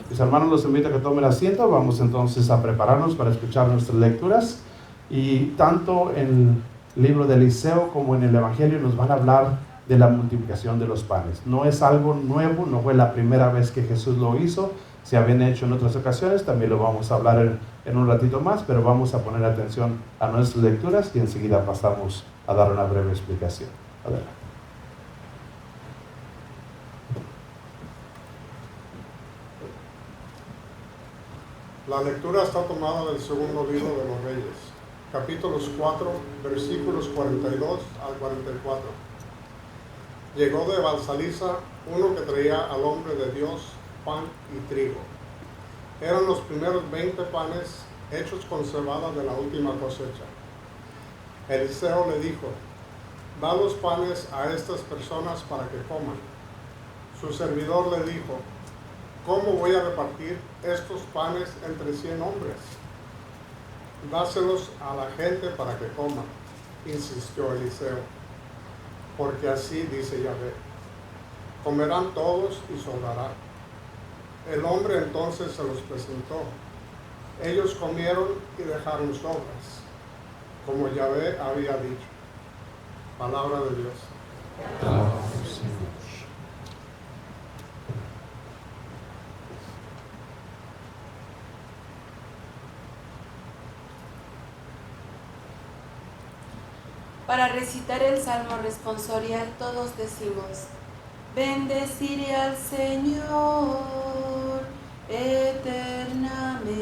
Mis hermanos, los invito a que tomen asiento. Vamos entonces a prepararnos para escuchar nuestras lecturas. Y tanto en el libro de Eliseo como en el Evangelio nos van a hablar de la multiplicación de los panes. No es algo nuevo, no fue la primera vez que Jesús lo hizo. Se habían hecho en otras ocasiones, también lo vamos a hablar en un ratito más, pero vamos a poner atención a nuestras lecturas y enseguida pasamos a dar una breve explicación. Adelante. La lectura está tomada del segundo libro de los Reyes, capítulos 4, versículos 42 al 44. Llegó de Balsalisa uno que traía al hombre de Dios pan y trigo. Eran los primeros 20 panes hechos con cebada de la última cosecha. Eliseo le dijo: da los panes a estas personas para que coman. Su servidor le dijo: ¿cómo voy a repartir estos panes entre 100 hombres? Dáselos a la gente para que coman, insistió Eliseo, porque así dice Yahvé: comerán todos y sobrará. El hombre entonces se los presentó. Ellos comieron y dejaron sobras, como Yahvé había dicho. Palabra de Dios. Para recitar el salmo responsorial todos decimos: bendeciré al Señor eternamente.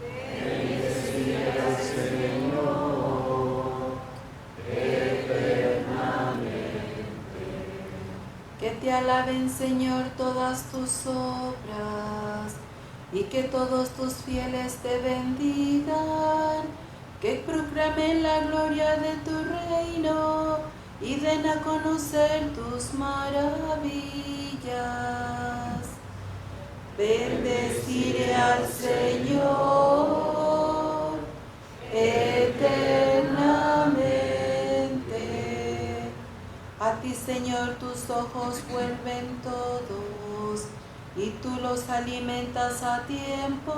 Bendeciré al Señor eternamente. Que te alaben, Señor, todas tus obras, y que todos tus fieles te bendigan. Que proclamen la gloria de tu reino y den a conocer tus maravillas. Bendeciré al Señor eternamente. A ti, Señor, tus ojos vuelven todos, y tú los alimentas a tiempo.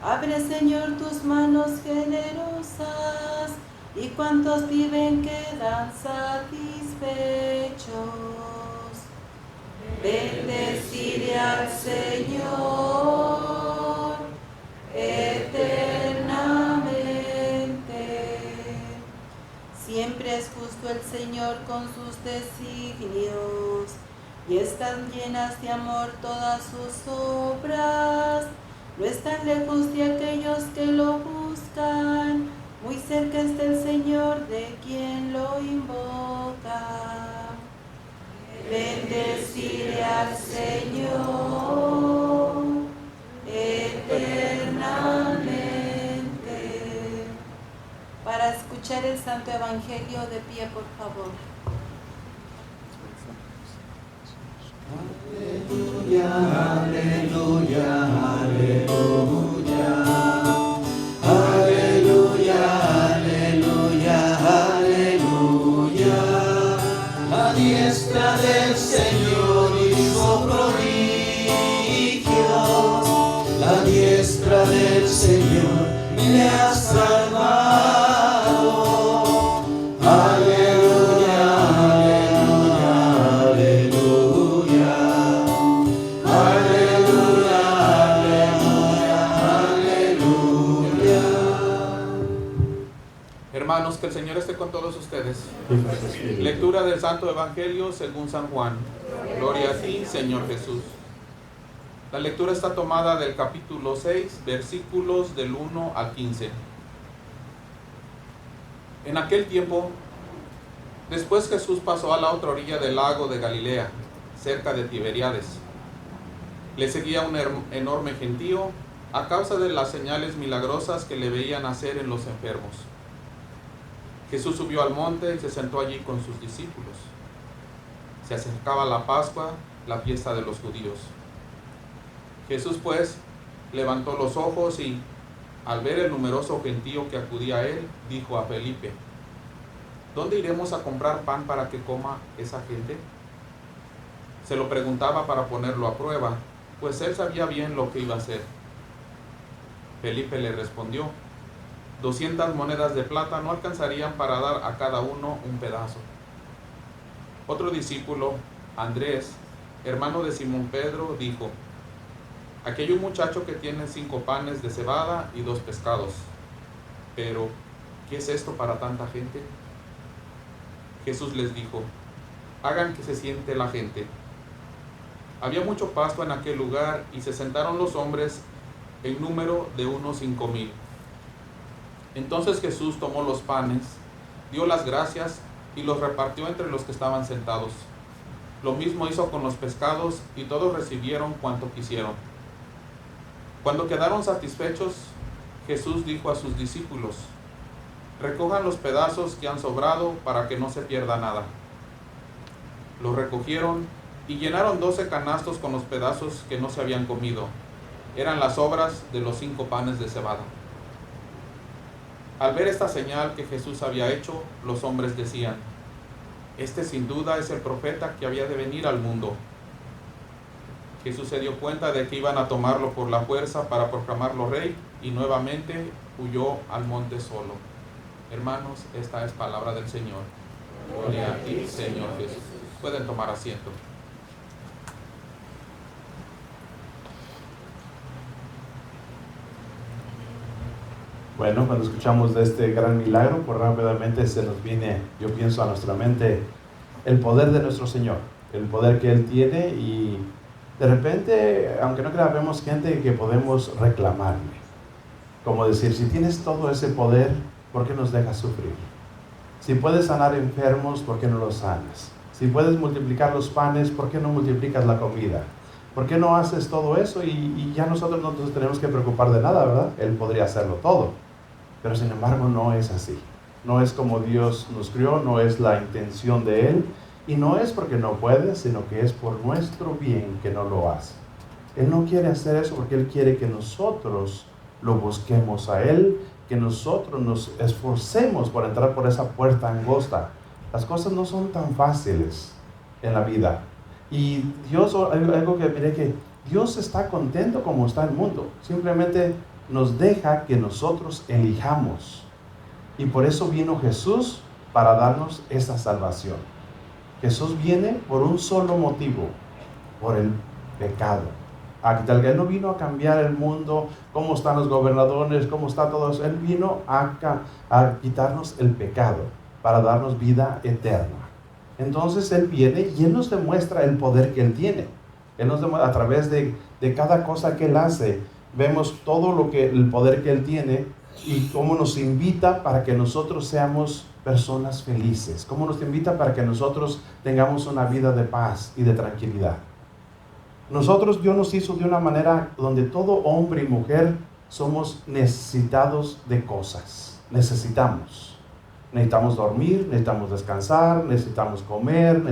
Abre, Señor, tus manos generosas, y cuantos viven quedan satisfechos. Bendeciré al Señor eternamente. Siempre es justo el Señor con sus designios, y están llenas de amor todas sus obras. No están lejos de aquellos que lo buscan, muy cerca está el Señor de quien lo invoca. Bendeciré al Señor eternamente. Para escuchar el Santo Evangelio, de pie, por favor. Aleluya, aleluya, aleluya. Aleluya, aleluya, aleluya. La diestra del Señor hizo prodigios. La diestra del Señor me ha salvado. Aleluya, aleluya, aleluya. Aleluya, aleluya, aleluya. Hermanos, que el Señor esté con todos ustedes. Lectura del Santo Evangelio según San Juan. Gloria a ti, Señor Jesús. La lectura está tomada del capítulo 6, versículos del 1 al 15. En aquel tiempo, después Jesús pasó a la otra orilla del lago de Galilea, cerca de Tiberíades. Le seguía un enorme gentío a causa de las señales milagrosas que le veían hacer en los enfermos. Jesús subió al monte y se sentó allí con sus discípulos. Se acercaba la Pascua, la fiesta de los judíos. Jesús, pues, levantó los ojos y, al ver el numeroso gentío que acudía a él, dijo a Felipe: ¿dónde iremos a comprar pan para que coma esa gente? Se lo preguntaba para ponerlo a prueba, pues él sabía bien lo que iba a hacer. Felipe le respondió: 200 monedas de plata no alcanzarían para dar a cada uno un pedazo. Otro discípulo, Andrés, hermano de Simón Pedro, dijo: aquí hay un muchacho que tiene 5 panes de cebada y 2 pescados. Pero, ¿qué es esto para tanta gente? Jesús les dijo: hagan que se siente la gente. Había mucho pasto en aquel lugar y se sentaron los hombres en número de unos 5,000. Entonces Jesús tomó los panes, dio las gracias y los repartió entre los que estaban sentados. Lo mismo hizo con los pescados y todos recibieron cuanto quisieron. Cuando quedaron satisfechos, Jesús dijo a sus discípulos: recojan los pedazos que han sobrado para que no se pierda nada. Los recogieron y llenaron 12 canastos con los pedazos que no se habían comido. Eran las sobras de los 5 panes de cebada. Al ver esta señal que Jesús había hecho, los hombres decían: este sin duda es el profeta que había de venir al mundo. Jesús se dio cuenta de que iban a tomarlo por la fuerza para proclamarlo rey y nuevamente huyó al monte solo. Hermanos, esta es palabra del Señor. Gloria a ti, Señor Jesús. Pueden tomar asiento. Bueno, cuando escuchamos de este gran milagro, pues rápidamente se nos viene, yo pienso, a nuestra mente el poder de nuestro Señor, el poder que Él tiene, y de repente, aunque no crea, vemos gente que podemos reclamarle. Como decir, si tienes todo ese poder, ¿por qué nos dejas sufrir? Si puedes sanar enfermos, ¿por qué no los sanas? Si puedes multiplicar los panes, ¿por qué no multiplicas la comida? ¿Por qué no haces todo eso y ya nosotros no nos tenemos que preocupar de nada, ¿verdad? Él podría hacerlo todo. Pero sin embargo no es así. No es como Dios nos crió, no es la intención de Él. Y no es porque no puede, sino que es por nuestro bien que no lo hace. Él no quiere hacer eso porque Él quiere que nosotros lo busquemos a Él, que nosotros nos esforcemos por entrar por esa puerta angosta. Las cosas no son tan fáciles en la vida. Y Dios, algo que miré, que Dios está contento como está el mundo. Simplemente nos deja que nosotros elijamos. Y por eso vino Jesús, para darnos esa salvación. Jesús viene por un solo motivo: por el pecado. Él no vino a cambiar el mundo, cómo están los gobernadores, cómo está todo eso. Él vino a quitarnos el pecado, para darnos vida eterna. Entonces Él viene y Él nos demuestra el poder que Él tiene. Él nos demuestra a través de cada cosa que Él hace. Vemos todo el poder que Él tiene y cómo nos invita para que nosotros seamos personas felices. Cómo nos invita para que nosotros tengamos una vida de paz y de tranquilidad. Dios nos hizo de una manera donde todo hombre y mujer somos necesitados de cosas. Necesitamos dormir, necesitamos descansar, necesitamos comer,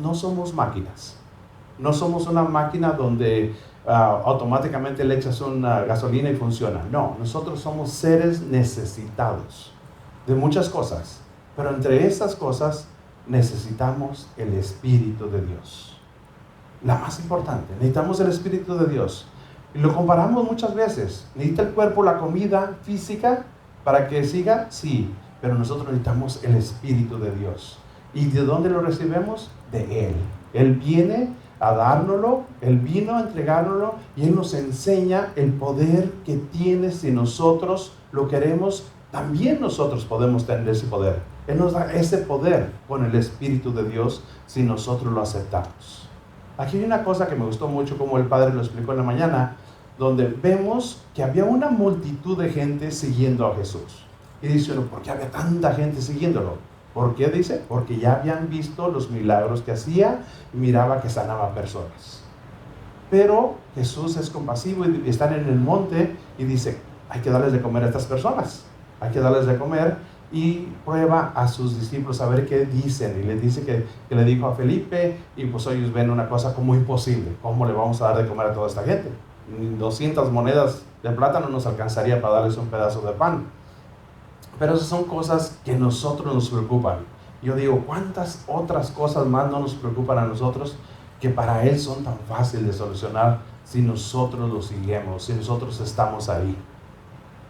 no somos máquinas. No somos una máquina donde automáticamente le echas una gasolina y funciona. No, nosotros somos seres necesitados de muchas cosas, pero entre esas cosas necesitamos el Espíritu de Dios. La más importante, necesitamos el Espíritu de Dios. Y lo comparamos muchas veces. ¿Necesita el cuerpo la comida física para que siga? Sí, pero nosotros necesitamos el Espíritu de Dios. ¿Y de dónde lo recibimos? De Él. Él viene a dárnoslo, Él vino a entregárnoslo y Él nos enseña el poder que tiene. Si nosotros lo queremos, también nosotros podemos tener ese poder. Él nos da ese poder con el Espíritu de Dios si nosotros lo aceptamos. Aquí hay una cosa que me gustó mucho, como el Padre lo explicó en la mañana, donde vemos que había una multitud de gente siguiendo a Jesús. Y dice uno, ¿por qué había tanta gente siguiéndolo? ¿Por qué? Dice, porque ya habían visto los milagros que hacía y miraba que sanaba personas. Pero Jesús es compasivo y están en el monte y dice, hay que darles de comer a estas personas. Hay que darles de comer. Y prueba a sus discípulos a ver qué dicen. Y les dice que le dijo a Felipe, y pues ellos ven una cosa como imposible. ¿Cómo le vamos a dar de comer a toda esta gente? 200 monedas de plata no nos alcanzaría para darles un pedazo de pan. Pero esas son cosas que a nosotros nos preocupan. Yo digo, ¿cuántas otras cosas más no nos preocupan a nosotros? que para Él son tan fáciles de solucionar si nosotros los seguimos, si nosotros estamos ahí.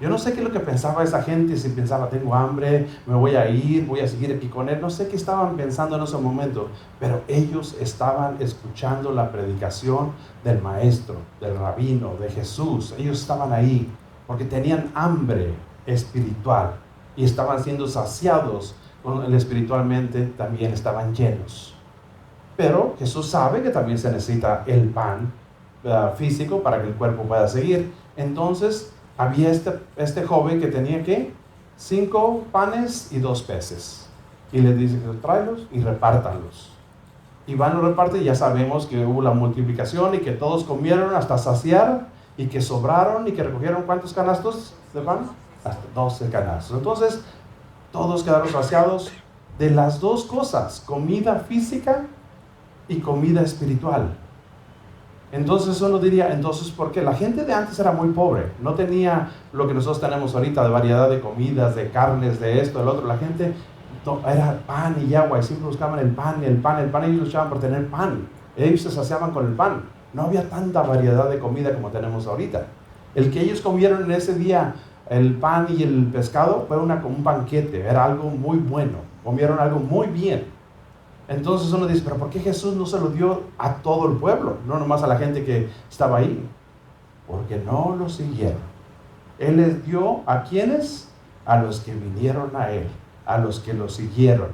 Yo no sé qué es lo que pensaba esa gente, si pensaba, tengo hambre, me voy a ir, voy a seguir aquí con Él. No sé qué estaban pensando en ese momento, pero ellos estaban escuchando la predicación del maestro, del rabino, de Jesús. Ellos estaban ahí porque tenían hambre espiritual y estaban siendo saciados espiritualmente, también estaban llenos. Pero Jesús sabe que también se necesita el pan físico para que el cuerpo pueda seguir. Entonces había este joven que tenía ¿qué? 5 panes y 2 peces. Y le dice que tráelos y repártanlos. Y van a los reparten y ya sabemos que hubo la multiplicación y que todos comieron hasta saciar y que sobraron y que recogieron ¿cuántos canastos de pan? Hasta 12 canastos. Entonces todos quedaron saciados de las dos cosas, comida física y comida espiritual. Entonces uno diría, entonces, ¿por qué? La gente de antes era muy pobre, no tenía lo que nosotros tenemos ahorita de variedad de comidas, de carnes, de esto, del otro. La gente era pan y agua y siempre buscaban el pan, ellos luchaban por tener pan, ellos se saciaban con el pan. No había tanta variedad de comida como tenemos ahorita. El que ellos comieron en ese día, el pan y el pescado, fue como un banquete, era algo muy bueno, comieron algo muy bien. Entonces uno dice, pero ¿por qué Jesús no se lo dio a todo el pueblo? No nomás a la gente que estaba ahí. Porque no lo siguieron. Él les dio ¿a quiénes? A los que vinieron a Él, a los que lo siguieron.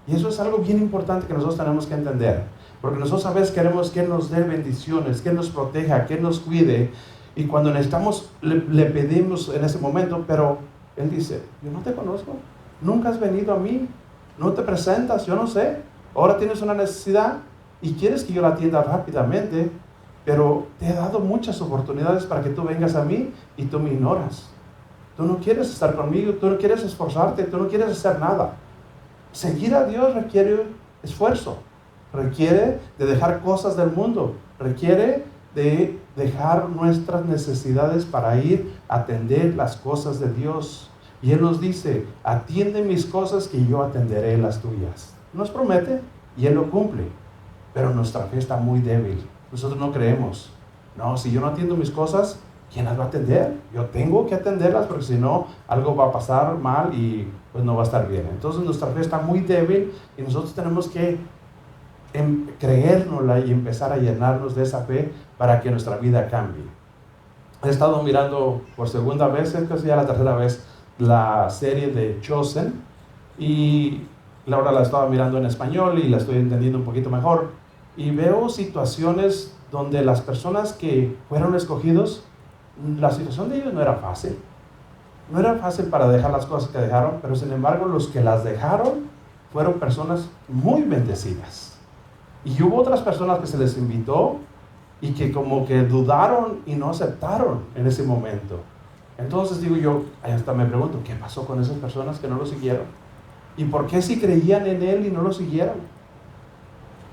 Y eso es algo bien importante que nosotros tenemos que entender. Porque nosotros a veces queremos que Él nos dé bendiciones, que Él nos proteja, que Él nos cuide. Y cuando necesitamos, le pedimos en ese momento, pero Él dice, yo no te conozco, nunca has venido a mí, no te presentas, yo no sé. Ahora tienes una necesidad y quieres que yo la atienda rápidamente, pero te he dado muchas oportunidades para que tú vengas a mí y tú me ignoras. Tú no quieres estar conmigo, tú no quieres esforzarte, tú no quieres hacer nada. Seguir a Dios requiere esfuerzo, requiere de dejar cosas del mundo, requiere de dejar nuestras necesidades para ir a atender las cosas de Dios. Y Él nos dice, atiende mis cosas que yo atenderé las tuyas. Nos promete y Él lo cumple, pero nuestra fe está muy débil. Nosotros no creemos. No, si yo no atiendo mis cosas, ¿quién las va a atender? Yo tengo que atenderlas porque si no, algo va a pasar mal y pues no va a estar bien. Entonces nuestra fe está muy débil y nosotros tenemos que creérnosla y empezar a llenarnos de esa fe para que nuestra vida cambie. He estado mirando por segunda vez, casi ya la tercera vez, la serie de Chosen y ahora la estaba mirando en español y la estoy entendiendo un poquito mejor y veo situaciones donde las personas que fueron escogidos, la situación de ellos no era fácil para dejar las cosas que dejaron, pero sin embargo los que las dejaron fueron personas muy bendecidas y hubo otras personas que se les invitó y que como que dudaron y no aceptaron en ese momento. Entonces digo yo, hasta me pregunto, ¿qué pasó con esas personas que no lo siguieron? ¿Y por qué si creían en Él y no lo siguieron?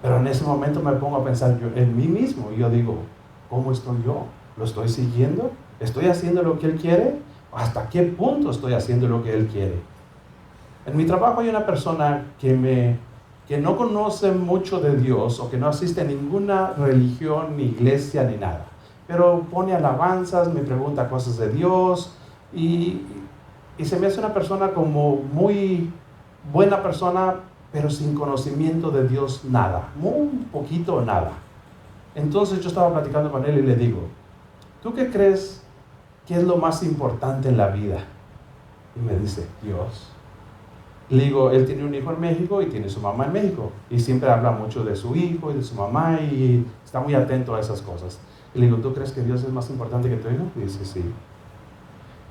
Pero en ese momento me pongo a pensar yo en mí mismo. Y yo digo, ¿cómo estoy yo? ¿Lo estoy siguiendo? ¿Estoy haciendo lo que Él quiere? ¿Hasta qué punto estoy haciendo lo que Él quiere? En mi trabajo hay una persona que no conoce mucho de Dios o que no asiste a ninguna religión, ni iglesia, ni nada. Pero pone alabanzas, me pregunta cosas de Dios y se me hace una persona como muy buena persona, pero sin conocimiento de Dios nada, muy poquito o nada. Entonces yo estaba platicando con él y le digo, ¿tú qué crees que es lo más importante en la vida? Y me dice, Dios. Le digo, él tiene un hijo en México y tiene su mamá en México y siempre habla mucho de su hijo y de su mamá y está muy atento a esas cosas. Y le digo, ¿tú crees que Dios es más importante que tu hijo? Y dice, sí.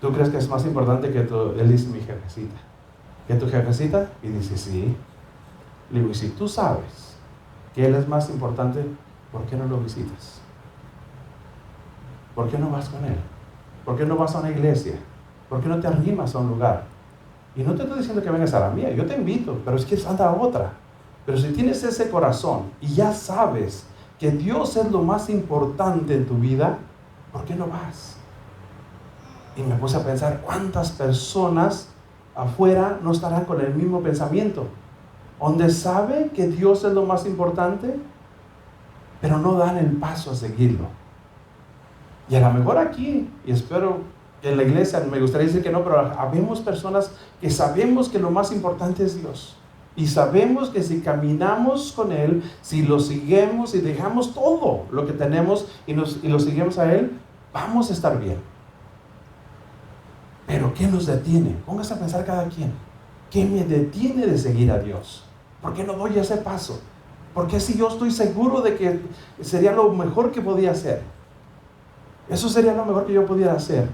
¿Tú crees que es más importante que tu? Él dice, mi jefecita. ¿Que tu jefecita? Y dice, sí. Le digo, y si tú sabes que Él es más importante, ¿por qué no lo visitas? ¿Por qué no vas con Él? ¿Por qué no vas a una iglesia? ¿Por qué no te arrimas a un lugar? Y no te estoy diciendo que vengas a la mía, yo te invito, pero es que anda a otra. Pero si tienes ese corazón y ya sabes que Dios es lo más importante en tu vida, ¿por qué no vas? Y me puse a pensar, ¿cuántas personas afuera no estarán con el mismo pensamiento? Donde sabe que Dios es lo más importante, pero no dan el paso a seguirlo. Y a lo mejor aquí, y espero que en la iglesia, me gustaría decir que no, pero habemos personas que sabemos que lo más importante es Dios. Y sabemos que si caminamos con Él, si lo seguimos y dejamos todo lo que tenemos y lo seguimos a Él, vamos a estar bien. Pero ¿qué nos detiene? Póngase a pensar cada quien. ¿Qué me detiene de seguir a Dios? ¿Por qué no doy ese paso? ¿Por qué si yo estoy seguro de que sería lo mejor que podía hacer? Eso sería lo mejor que yo pudiera hacer.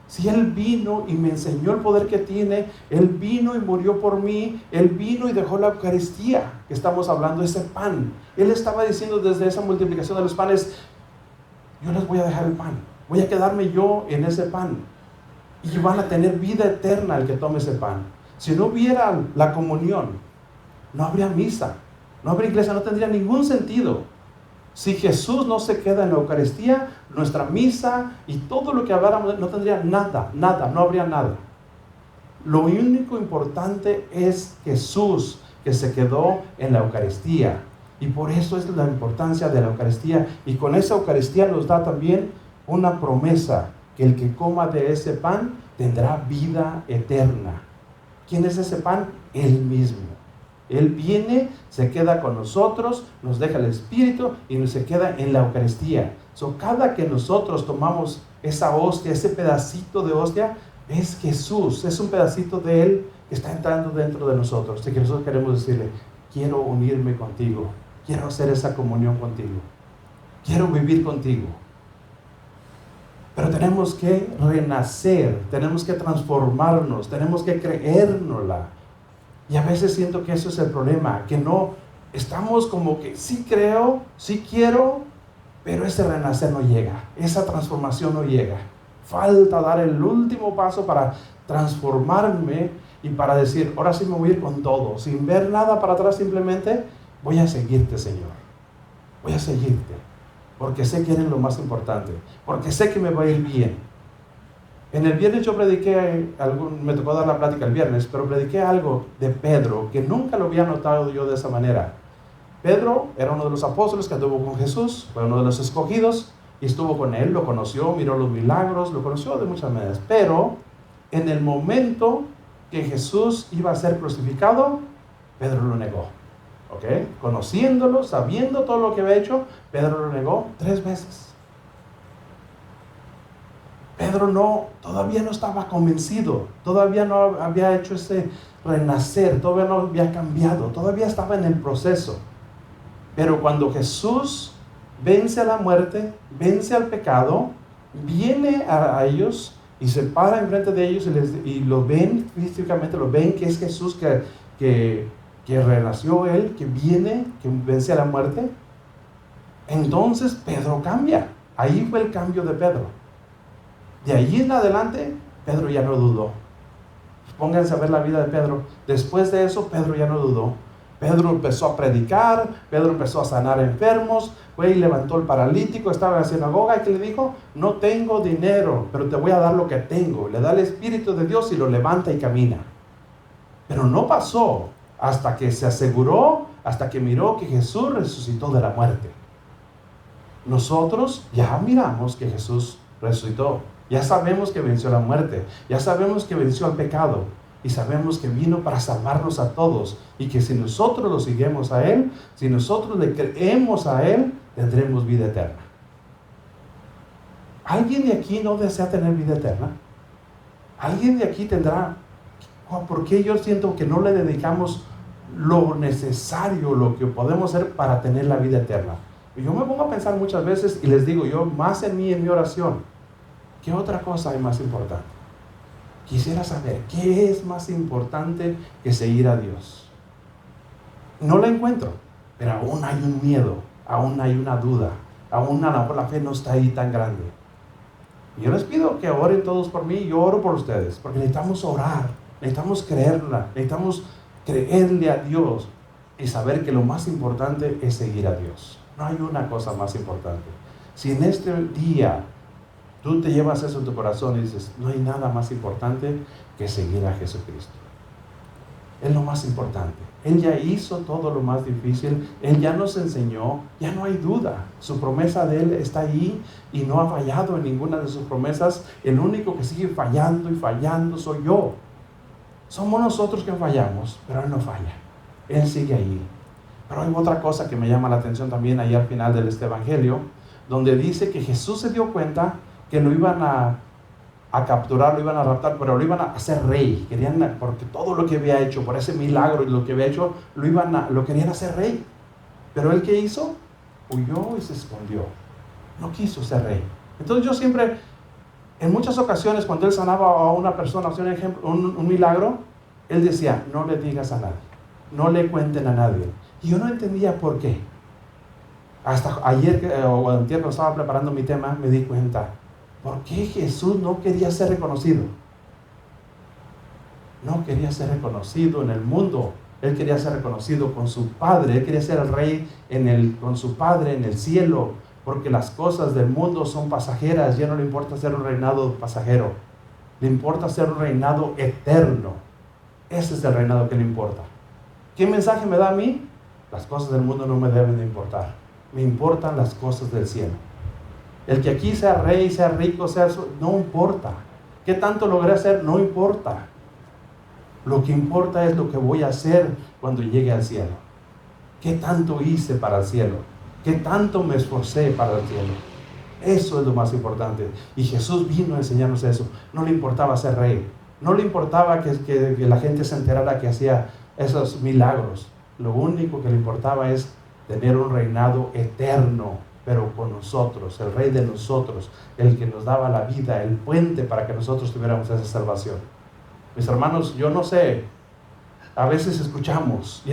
Si Él vino y me enseñó el poder que tiene, Él vino y murió por mí, Él vino y dejó la Eucaristía, que estamos hablando, ese pan. Él estaba diciendo desde esa multiplicación de los panes, yo les voy a dejar el pan, voy a quedarme yo en ese pan. Y van a tener vida eterna el que tome ese pan. Si no hubiera la comunión, no habría misa, no habría iglesia, no tendría ningún sentido. Si Jesús no se queda en la Eucaristía, nuestra misa y todo lo que habláramos no tendría nada, no habría nada. Lo único importante es Jesús, que se quedó en la Eucaristía. Y por eso es la importancia de la Eucaristía. Y con esa Eucaristía nos da también una promesa, que el que coma de ese pan tendrá vida eterna. ¿Quién es ese pan? Él mismo. Él viene, se queda con nosotros, nos deja el Espíritu y se queda en la Eucaristía. Cada que nosotros tomamos esa hostia, ese pedacito de hostia, es Jesús, es un pedacito de Él que está entrando dentro de nosotros. Y que nosotros queremos decirle, quiero unirme contigo, quiero hacer esa comunión contigo, quiero vivir contigo. Pero tenemos que renacer, tenemos que transformarnos, tenemos que creérnosla. Y a veces siento que eso es el problema, que no, estamos como que sí creo, sí quiero, pero ese renacer no llega, esa transformación no llega. Falta dar el último paso para transformarme y para decir, ahora sí me voy a ir con todo, sin ver nada para atrás, simplemente voy a seguirte, Señor. Voy a seguirte, porque sé que eres lo más importante, porque sé que me va a ir bien. En el viernes yo prediqué, me tocó dar la plática el viernes, pero prediqué algo de Pedro, que nunca lo había notado yo de esa manera. Pedro era uno de los apóstoles que anduvo con Jesús, fue uno de los escogidos, y estuvo con él, lo conoció, miró los milagros, lo conoció de muchas maneras. Pero en el momento que Jesús iba a ser crucificado, Pedro lo negó. ¿Ok? Conociéndolo, sabiendo todo lo que había hecho, Pedro lo negó 3 veces. Pedro todavía no estaba convencido, todavía no había hecho ese renacer, todavía no había cambiado, todavía estaba en el proceso. Pero cuando Jesús vence a la muerte, vence al pecado, viene a ellos y se para enfrente de ellos y lo ven físicamente, lo ven que es Jesús que renació Él, que viene, que vence a la muerte. Entonces Pedro cambia. Ahí fue el cambio de Pedro. De allí en adelante, Pedro ya no dudó. Pónganse a ver la vida de Pedro. Después de eso, Pedro ya no dudó. Pedro empezó a predicar, Pedro empezó a sanar enfermos, fue y levantó el paralítico, estaba en la sinagoga y que le dijo, no tengo dinero, pero te voy a dar lo que tengo. Le da el Espíritu de Dios y lo levanta y camina. Pero no pasó hasta que se aseguró, hasta que miró que Jesús resucitó de la muerte. Nosotros ya miramos que Jesús resucitó. Ya sabemos que venció la muerte, ya sabemos que venció al pecado y sabemos que vino para salvarnos a todos y que si nosotros lo seguimos a Él, si nosotros le creemos a Él, tendremos vida eterna. ¿Alguien de aquí no desea tener vida eterna? ¿Alguien de aquí tendrá? ¿Por qué yo siento que no le dedicamos lo necesario, lo que podemos hacer para tener la vida eterna? Y yo me pongo a pensar muchas veces y les digo yo, más en mí, en mi oración, ¿qué otra cosa hay más importante? Quisiera saber, ¿qué es más importante que seguir a Dios? No la encuentro, pero aún hay un miedo, aún hay una duda, aún a lo mejor la fe no está ahí tan grande. Y yo les pido que oren todos por mí, yo oro por ustedes, porque necesitamos orar, necesitamos creerla, necesitamos creerle a Dios y saber que lo más importante es seguir a Dios. No hay una cosa más importante. Si en este día tú te llevas eso en tu corazón y dices, no hay nada más importante que seguir a Jesucristo. es lo más importante. Él ya hizo todo lo más difícil, Él ya nos enseñó, ya no hay duda. Su promesa de Él está ahí y no ha fallado en ninguna de sus promesas. El único que sigue fallando y fallando soy yo. Somos nosotros que fallamos, pero Él no falla. Él sigue ahí. Pero hay otra cosa que me llama la atención también ahí al final de este evangelio, donde dice que Jesús se dio cuenta que lo iban a capturar, lo iban a raptar, pero lo iban a hacer rey. Querían, porque todo lo que había hecho, por ese milagro y lo que había hecho, lo querían hacer rey. Pero él, ¿qué hizo? Huyó y se escondió. No quiso ser rey. Entonces yo siempre, en muchas ocasiones, cuando él sanaba a una persona, hacía un milagro, él decía, no le digas a nadie, no le cuenten a nadie. Y yo no entendía por qué. Hasta ayer o antier, cuando estaba preparando mi tema, me di cuenta. ¿Por qué Jesús no quería ser reconocido? No quería ser reconocido en el mundo. Él quería ser reconocido con su Padre. Él quería ser el rey con su Padre en el cielo. Porque las cosas del mundo son pasajeras. Ya no le importa ser un reinado pasajero. Le importa ser un reinado eterno. Ese es el reinado que le importa. ¿Qué mensaje me da a mí? Las cosas del mundo no me deben de importar. Me importan las cosas del cielo. El que aquí sea rey, sea rico, no importa. ¿Qué tanto logré hacer? No importa. Lo que importa es lo que voy a hacer cuando llegue al cielo. ¿Qué tanto hice para el cielo? ¿Qué tanto me esforcé para el cielo? Eso es lo más importante. Y Jesús vino a enseñarnos eso. No le importaba ser rey. No le importaba que la gente se enterara que hacía esos milagros. Lo único que le importaba es tener un reinado eterno, pero con nosotros, el Rey de nosotros, el que nos daba la vida, el puente para que nosotros tuviéramos esa salvación. Mis hermanos, yo no sé, a veces escuchamos,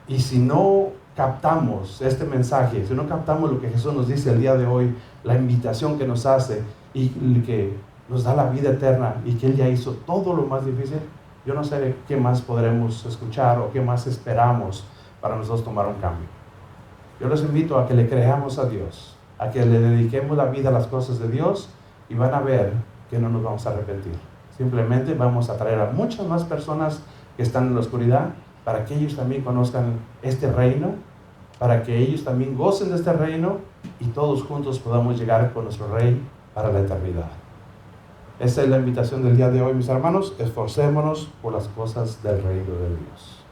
y si no captamos este mensaje, si no captamos lo que Jesús nos dice el día de hoy, la invitación que nos hace, y que nos da la vida eterna, y que Él ya hizo todo lo más difícil, yo no sé qué más podremos escuchar, o qué más esperamos para nosotros tomar un cambio. Yo les invito a que le creamos a Dios, a que le dediquemos la vida a las cosas de Dios, y van a ver que no nos vamos a arrepentir. Simplemente vamos a traer a muchas más personas que están en la oscuridad, para que ellos también conozcan este reino, para que ellos también gocen de este reino, y todos juntos podamos llegar con nuestro Rey para la eternidad. Esa es la invitación del día de hoy, mis hermanos. Esforcémonos por las cosas del reino de Dios.